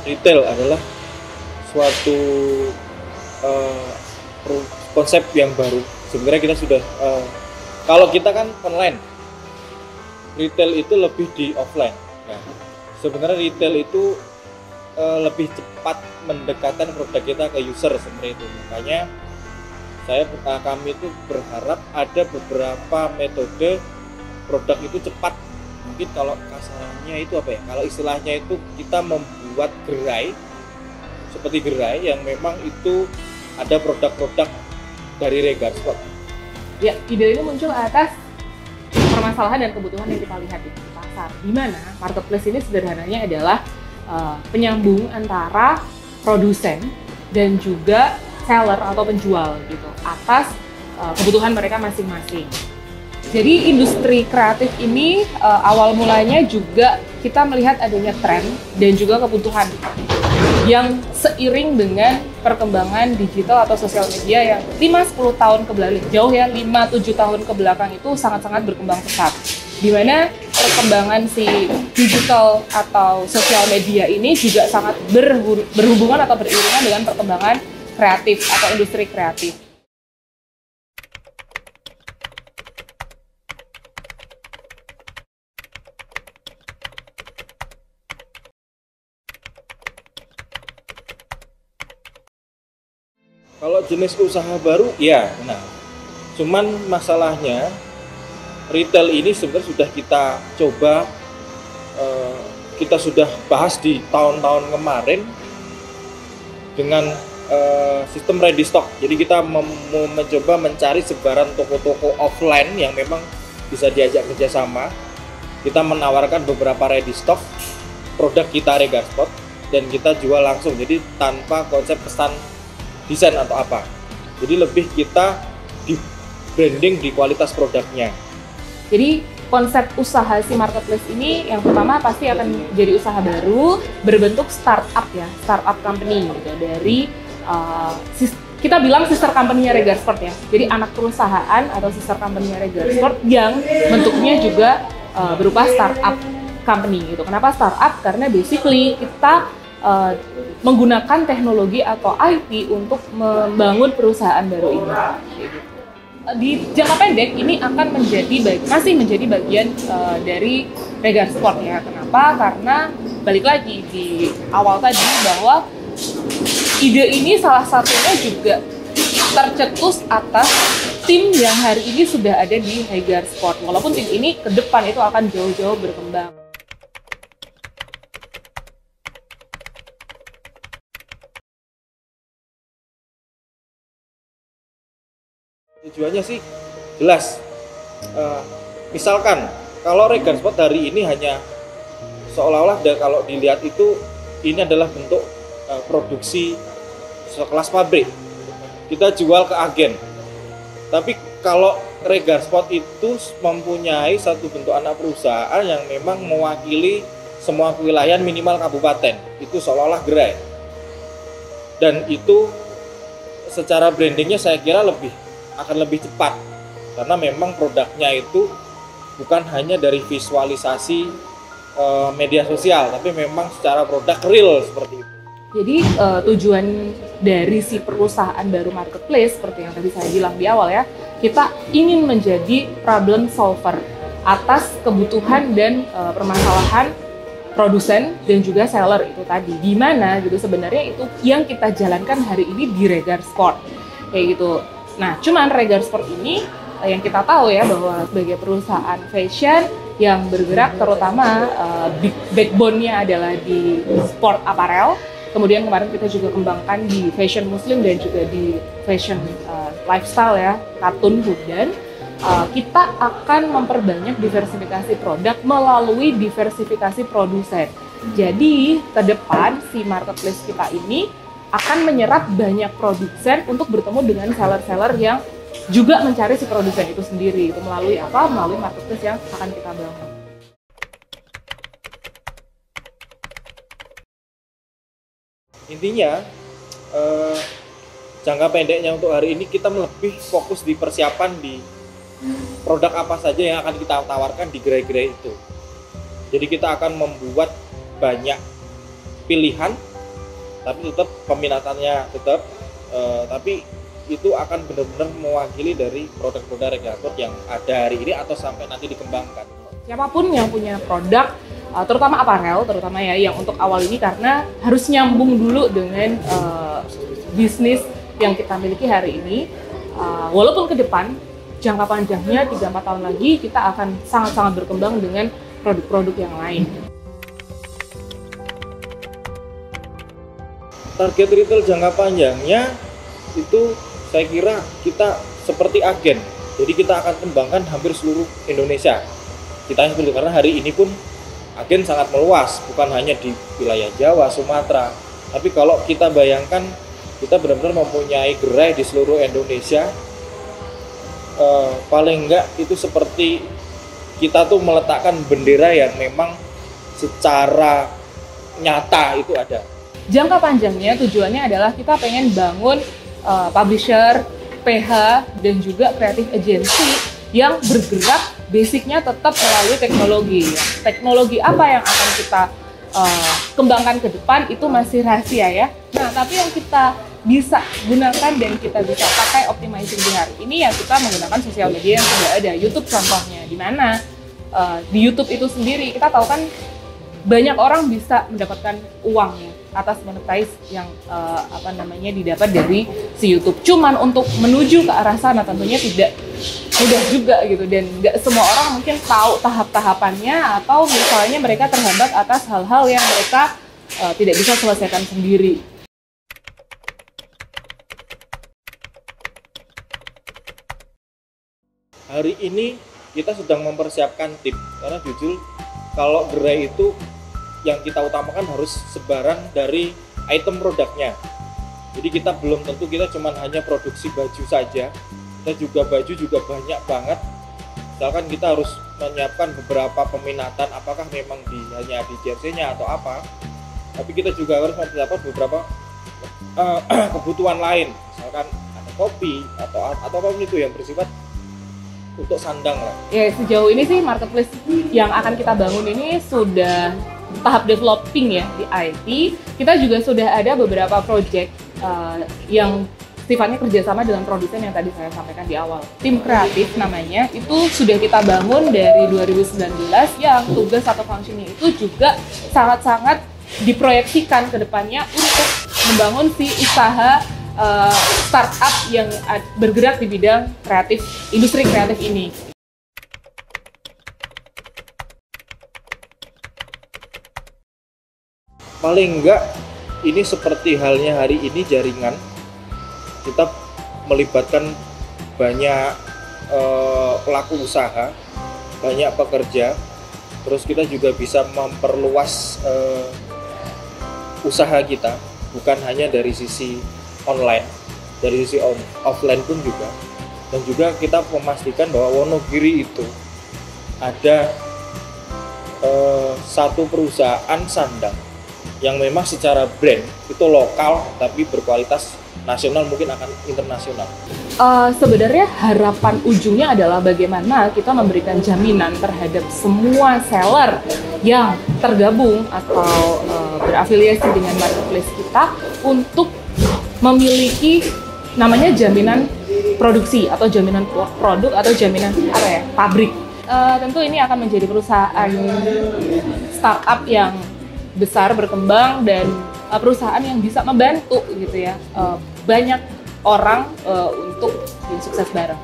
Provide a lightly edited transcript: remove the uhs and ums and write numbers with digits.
retail adalah suatu uh, konsep yang baru. Sebenarnya kita sudah kalau kita kan online, retail itu lebih di offline. Nah, sebenarnya retail itu lebih cepat mendekatkan produk kita ke user seperti itu. Makanya kami itu berharap ada beberapa metode produk itu cepat. Mungkin kalau kasarnya itu apa ya? Kalau istilahnya itu kita membuat gerai seperti gerai yang memang itu ada produk-produk dari Regar Sport. Ya, ide ini muncul atas permasalahan dan kebutuhan yang kita lihat di pasar. Di mana marketplace ini sederhananya adalah penyambung antara produsen dan juga seller atau penjual gitu atas kebutuhan mereka masing-masing. Jadi industri kreatif ini awal mulanya juga kita melihat adanya tren dan juga kebutuhan yang seiring dengan perkembangan digital atau sosial media yang 5-10 tahun ke belakang, jauh ya, 5-7 tahun ke belakang itu sangat-sangat berkembang pesat. Di mana perkembangan si digital atau sosial media ini juga sangat berhubungan atau beriringan dengan perkembangan kreatif atau industri kreatif. Kalau jenis usaha baru, ya, nah, cuman masalahnya retail ini sebenarnya sudah kita coba, kita sudah bahas di tahun-tahun kemarin dengan sistem ready stock. Jadi kita mencoba mencari sebaran toko-toko offline yang memang bisa diajak kerjasama. Kita menawarkan beberapa ready stock produk kita Regar Sport dan kita jual langsung. Jadi tanpa konsep pesan desain atau apa. Jadi lebih kita di branding di kualitas produknya. Jadi konsep usaha si marketplace ini yang pertama pasti akan jadi usaha baru berbentuk startup ya, startup company gitu dari kita bilang sister company-nya Regar Sport ya. Jadi anak perusahaan atau sister company-nya Regar Sport yang bentuknya juga berupa startup company gitu. Kenapa startup? Karena basically kita menggunakan teknologi atau IT untuk membangun perusahaan baru ini. Di jangka pendek ini akan masih menjadi bagian dari Regar Sport ya. Kenapa? Karena balik lagi di awal tadi bahwa ide ini salah satunya juga tercetus atas tim yang hari ini sudah ada di Regar Sport. Walaupun tim ini ke depan itu akan jauh-jauh berkembang. Tujuannya sih jelas, misalkan kalau Regar Sport hari ini hanya seolah-olah kalau dilihat itu ini adalah bentuk produksi sekelas pabrik, kita jual ke agen. Tapi kalau Regar Sport itu mempunyai satu bentuk anak perusahaan yang memang mewakili semua kewilayahan minimal kabupaten, itu seolah-olah gerai. Dan itu secara brandingnya saya kira akan lebih cepat karena memang produknya itu bukan hanya dari visualisasi media sosial, tapi memang secara produk real seperti itu. Jadi tujuan dari si perusahaan baru marketplace seperti yang tadi saya bilang di awal ya, kita ingin menjadi problem solver atas kebutuhan dan permasalahan produsen dan juga seller itu tadi. Di mana gitu sebenarnya itu yang kita jalankan hari ini di Regar Sport kayak gitu. Nah, cuman Regar Sport ini yang kita tahu ya bahwa sebagai perusahaan fashion yang bergerak terutama backbone-nya adalah di sport apparel. Kemudian kemarin kita juga kembangkan di fashion muslim dan juga di fashion lifestyle ya, katun, hudan. Kita akan memperbanyak diversifikasi produk melalui diversifikasi produsen. Jadi, ke depan si marketplace kita ini akan menyerap banyak produsen untuk bertemu dengan seller-seller yang juga mencari si produsen itu sendiri. Itu melalui apa? Melalui marketplace yang akan kita bangun. Intinya, jangka pendeknya untuk hari ini kita lebih fokus di persiapan di produk apa saja yang akan kita tawarkan di gerai-gerai itu. Jadi kita akan membuat banyak pilihan tapi tetap peminatannya tetap, tapi itu akan benar-benar mewakili dari produk-produk Regarsport yang ada hari ini atau sampai nanti dikembangkan. Siapapun yang punya produk, terutama apparel, terutama ya yang untuk awal ini, karena harus nyambung dulu dengan bisnis yang kita miliki hari ini. Walaupun ke depan jangka panjangnya 3-4 tahun lagi kita akan sangat-sangat berkembang dengan produk-produk yang lain. Target retail jangka panjangnya itu saya kira kita seperti agen, jadi kita akan kembangkan hampir seluruh Indonesia. Kita seperti, karena hari ini pun agen sangat meluas, bukan hanya di wilayah Jawa, Sumatera, tapi kalau kita bayangkan kita benar-benar mempunyai gerai di seluruh Indonesia, paling enggak itu seperti kita tuh meletakkan bendera yang memang secara nyata itu ada. Jangka panjangnya tujuannya adalah kita pengen bangun publisher, PH, dan juga creative agency yang bergerak basicnya tetap melalui teknologi. Teknologi apa yang akan kita kembangkan ke depan itu masih rahasia ya. Nah, tapi yang kita bisa gunakan dan kita bisa pakai optimizing di hari ini ya kita menggunakan sosial media yang sudah ada. YouTube contohnya, di mana di YouTube itu sendiri kita tahu kan banyak orang bisa mendapatkan uang ya atas monetize yang didapat dari si YouTube. Cuman untuk menuju ke arah sana tentunya tidak mudah juga gitu, dan nggak semua orang mungkin tahu tahap-tahapannya, atau misalnya mereka terhambat atas hal-hal yang mereka tidak bisa selesaikan sendiri. Hari ini kita sedang mempersiapkan tim, karena jujur kalau gerai itu yang kita utamakan harus sebaran dari item produknya. Jadi kita belum tentu kita cuma hanya produksi baju saja, kita juga baju juga banyak banget. Misalkan kita harus menyiapkan beberapa peminatan, apakah memang hanya di jersey-nya atau apa, tapi kita juga harus mempersiapkan beberapa kebutuhan lain, misalkan ada kopi atau apapun itu yang bersifat untuk sandang lah. Ya, sejauh ini sih marketplace yang akan kita bangun ini sudah tahap developing ya di IT. Kita juga sudah ada beberapa project yang sifatnya kerjasama dengan produsen yang tadi saya sampaikan di awal. Tim kreatif namanya, itu sudah kita bangun dari 2019 yang tugas atau fungsinya itu juga sangat-sangat diproyeksikan ke depannya untuk membangun si usaha startup yang bergerak di bidang kreatif, industri kreatif ini. Paling enggak ini seperti halnya hari ini jaringan, kita melibatkan banyak pelaku usaha, banyak pekerja, terus kita juga bisa memperluas usaha kita, bukan hanya dari sisi online, dari sisi offline pun juga. Dan juga kita memastikan bahwa Wonogiri itu ada satu perusahaan sandang yang memang secara brand itu lokal tapi berkualitas nasional, mungkin akan internasional. Sebenarnya harapan ujungnya adalah bagaimana kita memberikan jaminan terhadap semua seller yang tergabung atau berafiliasi dengan marketplace kita untuk memiliki namanya jaminan produksi atau jaminan produk atau jaminan pabrik. Tentu ini akan menjadi perusahaan startup yang besar, berkembang, dan perusahaan yang bisa membantu gitu ya banyak orang untuk sukses bareng.